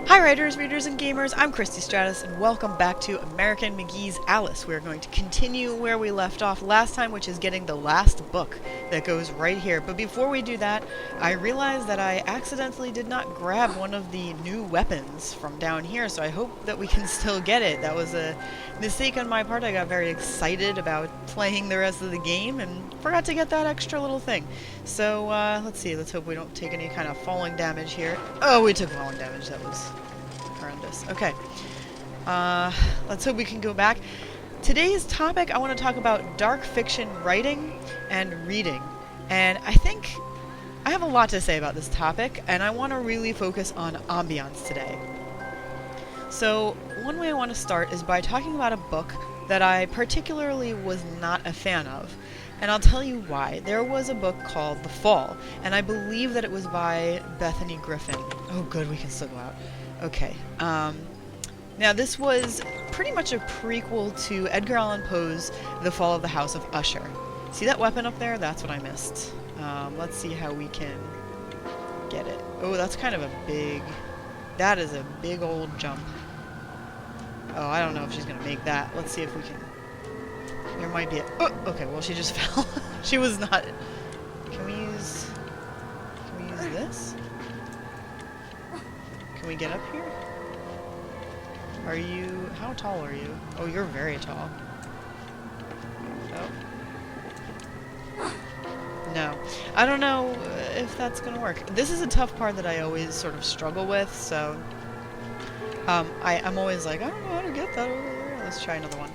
Hi writers, readers, and gamers, I'm Christy Stratus, and welcome back to American McGee's Alice. We're going to continue where we left off last time, which is getting the last book that goes right here. But before we do that, I realized that I accidentally did not grab one of the new weapons from down here, so I hope that we can still get it. That was a mistake on my part. I got very excited about playing the rest of the game and forgot to get that extra little thing. So, let's see, let's hope we don't take any kind of falling damage here. Oh, we took falling damage, that was horrendous. Okay. Let's hope we can go back. Today's topic, I want to talk about dark fiction writing and reading. And I think I have a lot to say about this topic, and I want to really focus on ambiance today. So, one way I want to start is by talking about a book that I particularly was not a fan of. And I'll tell you why. There was a book called The Fall, and I believe that it was by Bethany Griffin. Oh good, we can still go out. Okay. Now this was pretty much a prequel to Edgar Allan Poe's The Fall of the House of Usher. See that weapon up there? That's what I missed. Let's see how we can get it. Oh, that's kind of a big... That is a big old jump. Oh, I don't know if she's gonna make that. Let's see if we can... There might be a... Oh, okay, well she just fell. She was not... Can we use this? Can we get up here? Are you... How tall are you? Oh, you're very tall. Oh. No. I don't know if that's gonna work. This is a tough part that I always sort of struggle with, so... I'm always like, I don't know how to get that over there. Let's try another one.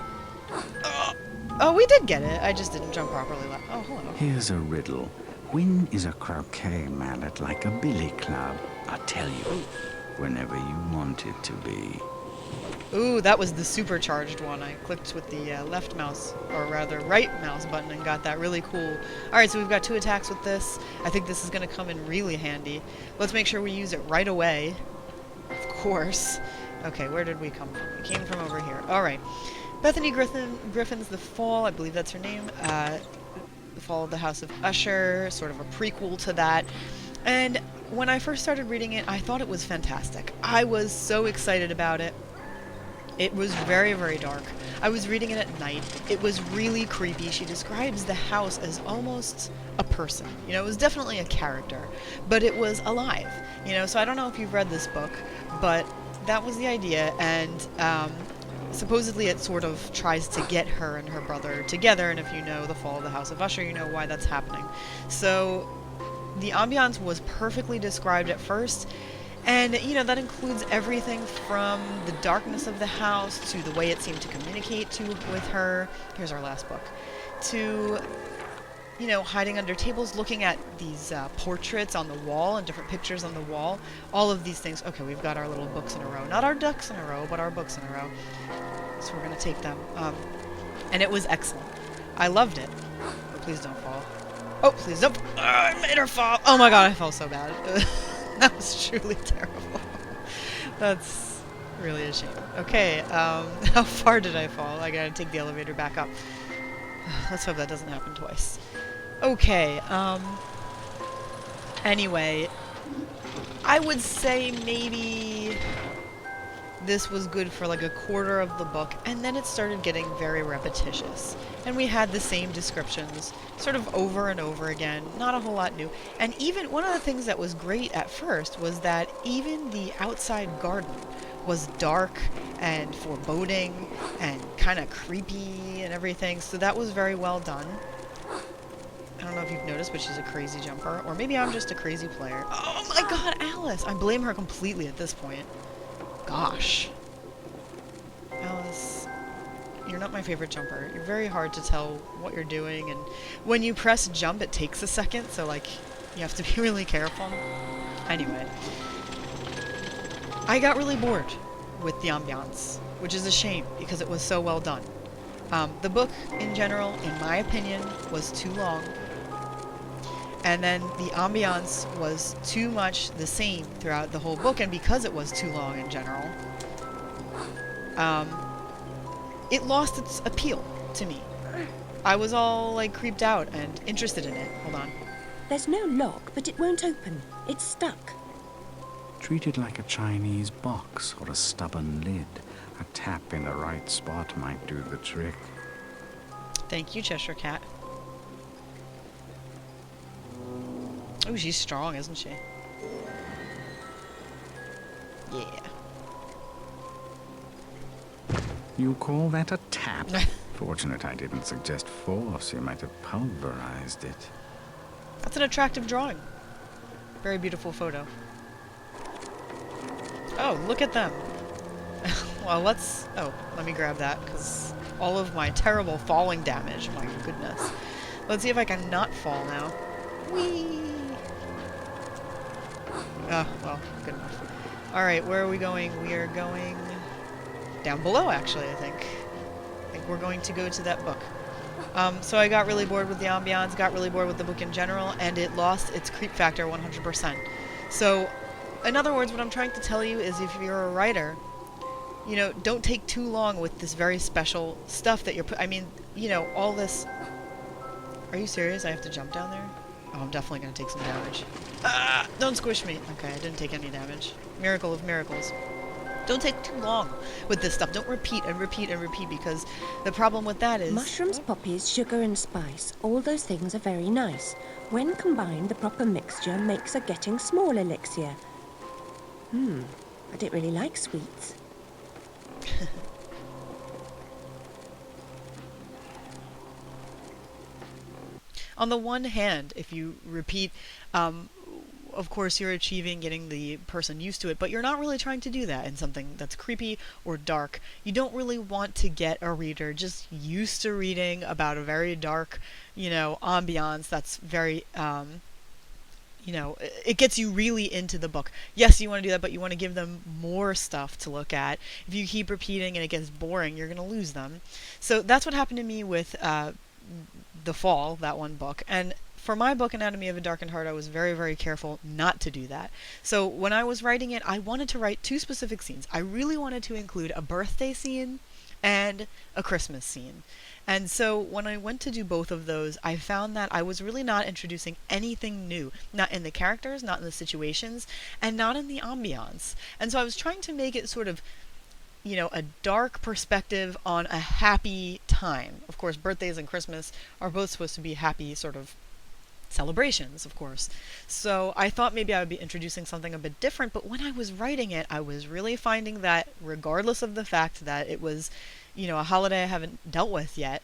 Oh, we did get it. I just didn't jump properly. Oh, hello. Here's a riddle. When is a croquet mallet like a billy club? I tell you, whenever you want it to be. Ooh, that was the supercharged one. I clicked with the left mouse, or rather right mouse button, and got that really cool. Alright, so we've got 2 attacks with this. I think this is going to come in really handy. Let's make sure we use it right away. Of course. Okay, where did we come from? We came from over here. Alright. Bethany Griffin's The Fall, I believe that's her name. The Fall of the House of Usher, sort of a prequel to that. And when I first started reading it, I thought it was fantastic. I was so excited about it. It was very, very dark. I was reading it at night. It was really creepy. She describes the house as almost a person. You know, it was definitely a character, but it was alive. You know, so I don't know if you've read this book, but that was the idea, and supposedly it sort of tries to get her and her brother together, and if you know The Fall of the House of Usher, you know why that's happening. So the ambiance was perfectly described at first, and you know that includes everything from the darkness of the house to the way it seemed to communicate with her. Here's our last book. To, you know, hiding under tables, looking at these portraits on the wall and different pictures on the wall. All of these things. Okay, we've got our little books in a row. Not our ducks in a row, but our books in a row. So we're going to take them. And it was excellent. I loved it. Oh, please don't fall. Oh, please don't. I made her fall. Oh my god, I fell so bad. That was truly terrible. That's really a shame. Okay, how far did I fall? I gotta take the elevator back up. Let's hope that doesn't happen twice. Okay, anyway, I would say maybe this was good for like a quarter of the book, and then it started getting very repetitious. And we had the same descriptions, sort of over and over again, not a whole lot new. And even one of the things that was great at first was that even the outside garden was dark and foreboding and kind of creepy and everything, so that was very well done. I don't know if you've noticed, but she's a crazy jumper. Or maybe I'm just a crazy player. Oh my god, Alice! I blame her completely at this point. Gosh. Alice, you're not my favorite jumper. You're very hard to tell what you're doing, and when you press jump, it takes a second, so, like, you have to be really careful. Anyway. I got really bored with the ambiance, which is a shame, because it was so well done. The book, in general, in my opinion, was too long. And then the ambiance was too much the same throughout the whole book, and because it was too long in general, it lost its appeal to me. I was all, like, creeped out and interested in it. Hold on. There's no lock, but it won't open. It's stuck. Treat it like a Chinese box or a stubborn lid. A tap in the right spot might do the trick. Thank you, Cheshire Cat. Oh, she's strong, isn't she? Yeah. You call that a tap? Fortunate I didn't suggest force. You might have pulverized it. That's an attractive drawing. Very beautiful photo. Oh, look at them. Well, let's... Oh, let me grab that, because all of my terrible falling damage. My goodness. Let's see if I can not fall now. Whee! Oh, well, good enough. Alright, where are we going? We are going... down below, actually, I think. I think we're going to go to that book. So I got really bored with the ambiance, got really bored with the book in general, and it lost its creep factor 100%. So, in other words, what I'm trying to tell you is if you're a writer, you know, don't take too long with this very special stuff that you're I mean, you know, all this... Are you serious? I have to jump down there? Oh, I'm definitely going to take some damage. Ah! Don't squish me! Okay, I didn't take any damage. Miracle of miracles. Don't take too long with this stuff. Don't repeat and repeat and repeat, because the problem with that is... Mushrooms, poppies, sugar and spice, all those things are very nice. When combined, the proper mixture makes a getting small elixir. I don't really like sweets. On the one hand, if you repeat, of course you're achieving getting the person used to it, but you're not really trying to do that in something that's creepy or dark. You don't really want to get a reader just used to reading about a very dark, you know, ambiance that's very, you know, it gets you really into the book. Yes, you want to do that, but you want to give them more stuff to look at. If you keep repeating and it gets boring, you're going to lose them. So that's what happened to me with The Fall, that one book. And for my book, Anatomy of a Darkened Heart, I was very, very careful not to do that. So when I was writing it, I wanted to write two specific scenes. I really wanted to include a birthday scene and a Christmas scene. And so when I went to do both of those, I found that I was really not introducing anything new. Not in the characters, not in the situations, and not in the ambiance. And so I was trying to make it sort of, you know, a dark perspective on a happy time. Of course, birthdays and Christmas are both supposed to be happy sort of celebrations, of course. So I thought maybe I would be introducing something a bit different, but when I was writing it, I was really finding that regardless of the fact that it was, you know, a holiday I haven't dealt with yet,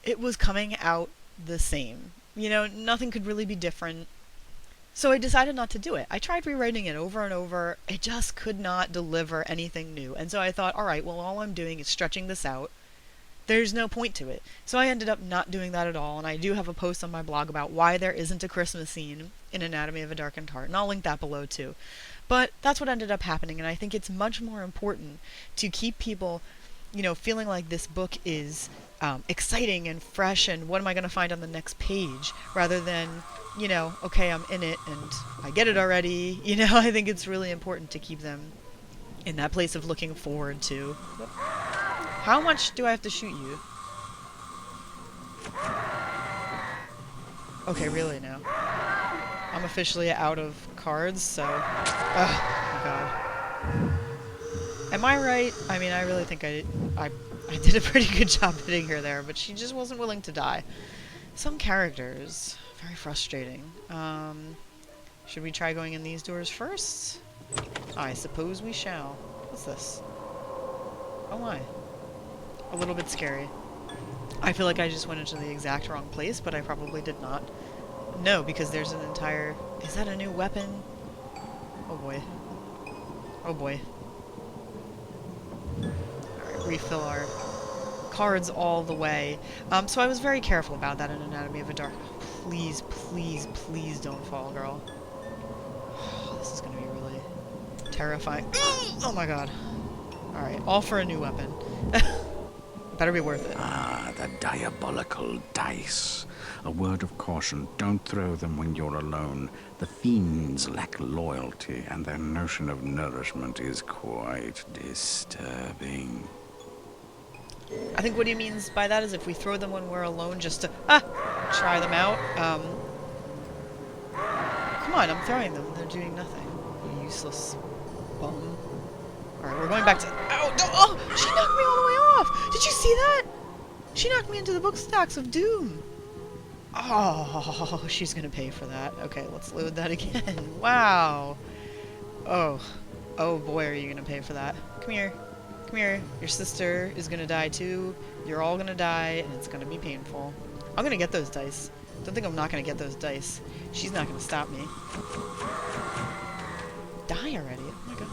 it was coming out the same. You know, nothing could really be different. So I decided not to do it. I tried rewriting it over and over. It just could not deliver anything new. And so I thought, all right, well, all I'm doing is stretching this out. There's no point to it. So I ended up not doing that at all, and I do have a post on my blog about why there isn't a Christmas scene in Anatomy of a Darkened Heart, and I'll link that below too. But that's what ended up happening, and I think it's much more important to keep people, you know, feeling like this book is exciting and fresh, and what am I going to find on the next page, rather than, you know, okay, I'm in it, and I get it already. You know, I think it's really important to keep them in that place of looking forward to. How much do I have to shoot you? Okay, really now. I'm officially out of cards, so... Oh, my God. Am I right? I mean, I really think I did a pretty good job hitting her there, but she just wasn't willing to die. Some characters. Very frustrating. Should we try going in these doors first? I suppose we shall. What's this? Oh my. A little bit scary. I feel like I just went into the exact wrong place, but I probably did not. No, because there's an entire... Is that a new weapon? Oh boy. Oh boy. Alright, refill our cards all the way. So I was very careful about that in Anatomy of a Dark... Please, please, please don't fall, girl. This is gonna be really terrifying. Oh my God. Alright, all for a new weapon. Better be worth it. Ah, the diabolical dice. A word of caution, don't throw them when you're alone. The fiends lack loyalty, and their notion of nourishment is quite disturbing. I think what he means by that is if we throw them when we're alone just to, try them out. Come on, I'm throwing them. They're doing nothing. You useless bum. Alright, we're going back to... Ow! Oh! She knocked me all the way off! Did you see that? She knocked me into the book stacks of doom. Oh, she's gonna pay for that. Okay, let's load that again. Wow. Oh. Oh boy, are you gonna pay for that. Come here. Come here. Your sister is gonna die too. You're all gonna die, and it's gonna be painful. I'm gonna get those dice. Don't think I'm not gonna get those dice. She's not gonna stop me. Die already. Oh my god.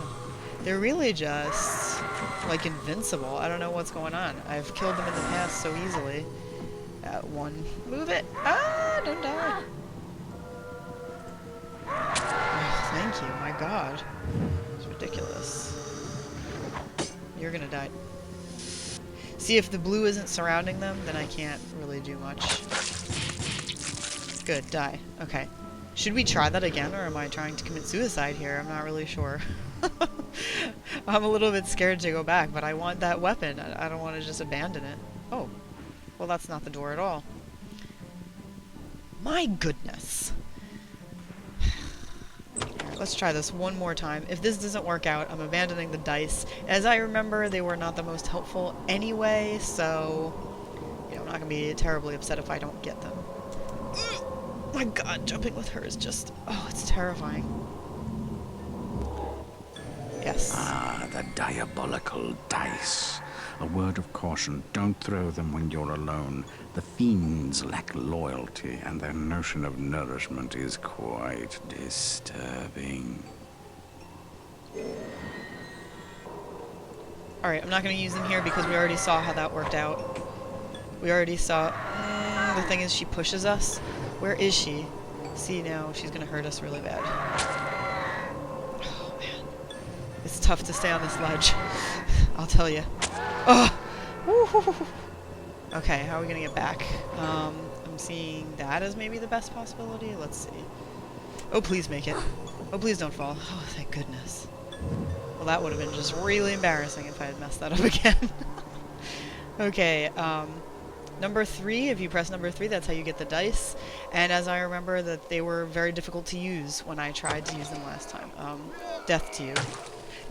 They're really just, like, invincible. I don't know what's going on. I've killed them in the past so easily. One. Move it! Ah! Don't die! Oh, thank you. My god. It's ridiculous. You're gonna die. See, if the blue isn't surrounding them, then I can't really do much. Good. Die. Okay. Should we try that again, or am I trying to commit suicide here? I'm not really sure. I'm a little bit scared to go back, but I want that weapon. I don't want to just abandon it. Oh. Well, that's not the door at all. My goodness. Alright, let's try this one more time. If this doesn't work out, I'm abandoning the dice. As I remember, they were not the most helpful anyway, so... You know, I'm not going to be terribly upset if I don't get them. My god, jumping with her is just... Oh, it's terrifying. Yes. Ah, the diabolical dice. A word of caution, don't throw them when you're alone. The fiends lack loyalty, and their notion of nourishment is quite disturbing. Alright, I'm not going to use them here because we already saw how that worked out. We already saw... the thing is, she pushes us. Where is she? See, now she's going to hurt us really bad. Oh, man. It's tough to stay on this ledge. I'll tell you. Oh! Woo-hoo-hoo. Okay, how are we going to get back? I'm seeing that as maybe the best possibility. Let's see. Oh, please make it. Oh, please don't fall. Oh, thank goodness. Well, that would have been just really embarrassing if I had messed that up again. Okay, number 3, if you press number 3, that's how you get the dice. And as I remember, that they were very difficult to use when I tried to use them last time. Death to you.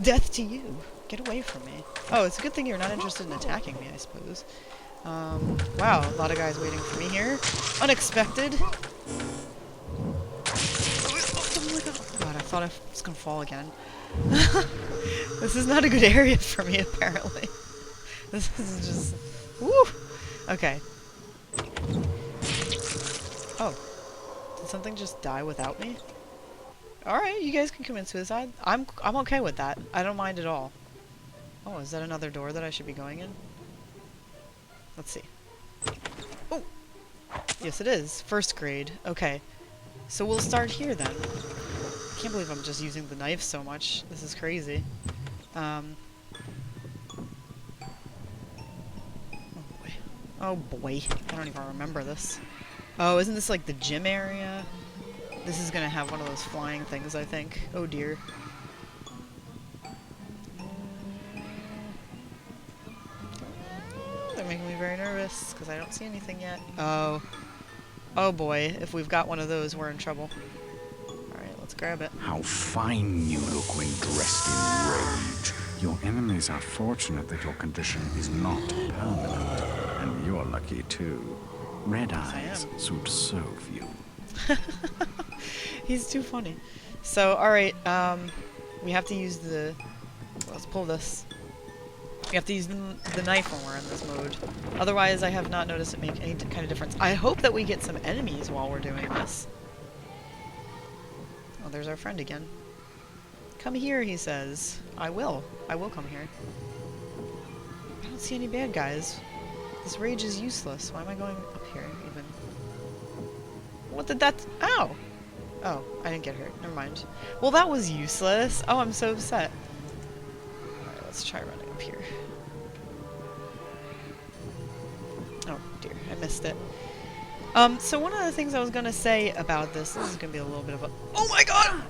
Death to you! Get away from me. Oh, it's a good thing you're not interested in attacking me, I suppose. Wow, a lot of guys waiting for me here. Unexpected! Oh my god, I thought I was gonna fall again. This is not a good area for me, apparently. This is just... Woo! Okay. Oh. Did something just die without me? Alright, you guys can commit suicide. I'm okay with that. I don't mind at all. Oh, is that another door that I should be going in? Let's see. Oh! Yes, it is. First grade. Okay. So we'll start here then. I can't believe I'm just using the knife so much. This is crazy. Oh boy. Oh boy. I don't even remember this. Oh, isn't this like the gym area? This is gonna have one of those flying things, I think. Oh dear. They're making me very nervous, because I don't see anything yet. Oh. Oh boy, if we've got one of those, we're in trouble. Alright, let's grab it. How fine you look when dressed in rage. Your enemies are fortunate that your condition is not permanent. And you're lucky too. Red eyes suit so few. He's too funny. So, alright, we have to use the... Let's pull this. We have to use the knife when we're in this mode. Otherwise, I have not noticed it make any kind of difference. I hope that we get some enemies while we're doing this. Oh, there's our friend again. Come here, he says. I will. I will come here. I don't see any bad guys. This rage is useless. Why am I going up here, even? What did that... Ow! Oh, I didn't get hurt. Never mind. Well, that was useless. Oh, I'm so upset. Alright, let's try running up here. Oh, dear. I missed it. So one of the things I was gonna say about this is gonna be a little bit of a... Oh my god!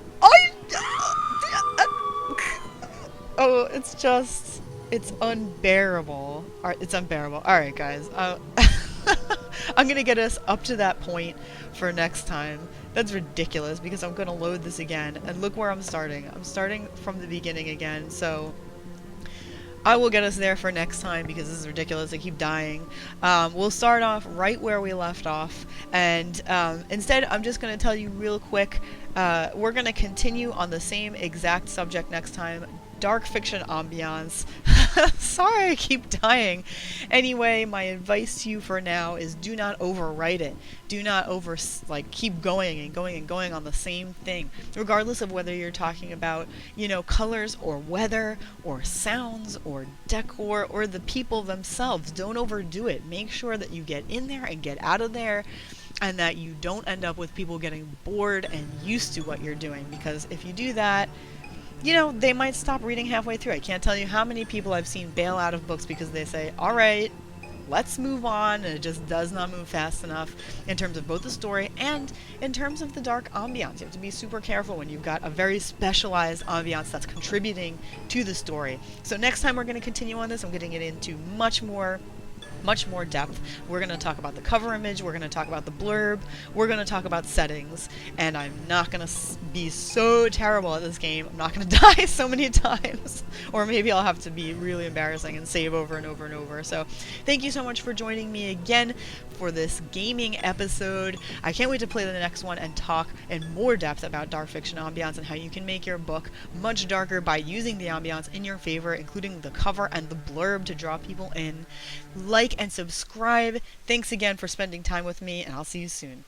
Oh, it's just... It's unbearable. Alright, it's unbearable. Alright, guys. I'm gonna get us up to that point for next time. That's ridiculous because I'm going to load this again. And look where I'm starting. I'm starting from the beginning again. So I will get us there for next time because this is ridiculous. I keep dying. We'll start off right where we left off. And instead, I'm just going to tell you real quick. We're going to continue on the same exact subject next time. Dark fiction ambiance. Sorry, I keep dying. Anyway, my advice to you for now is do not overwrite it. Do not keep going and going and going on the same thing, regardless of whether you're talking about, colors or weather or sounds or decor or the people themselves. Don't overdo it. Make sure that you get in there and get out of there, and that you don't end up with people getting bored and used to what you're doing, because if you do that, they might stop reading halfway through. I can't tell you how many people I've seen bail out of books because they say, all right, let's move on, and it just does not move fast enough in terms of both the story and in terms of the dark ambiance. You have to be super careful when you've got a very specialized ambiance that's contributing to the story. So next time we're going to continue on this. I'm getting it into much more depth. We're going to talk about the cover image, we're going to talk about the blurb, we're going to talk about settings, and I'm not going to be so terrible at this game. I'm not going to die so many times, or maybe I'll have to be really embarrassing and save over and over and over. So thank you so much for joining me again for this gaming episode. I can't wait to play the next one and talk in more depth about dark fiction ambiance and how you can make your book much darker by using the ambiance in your favor, including the cover and the blurb to draw people in. Like and subscribe. Thanks again for spending time with me, and I'll see you soon.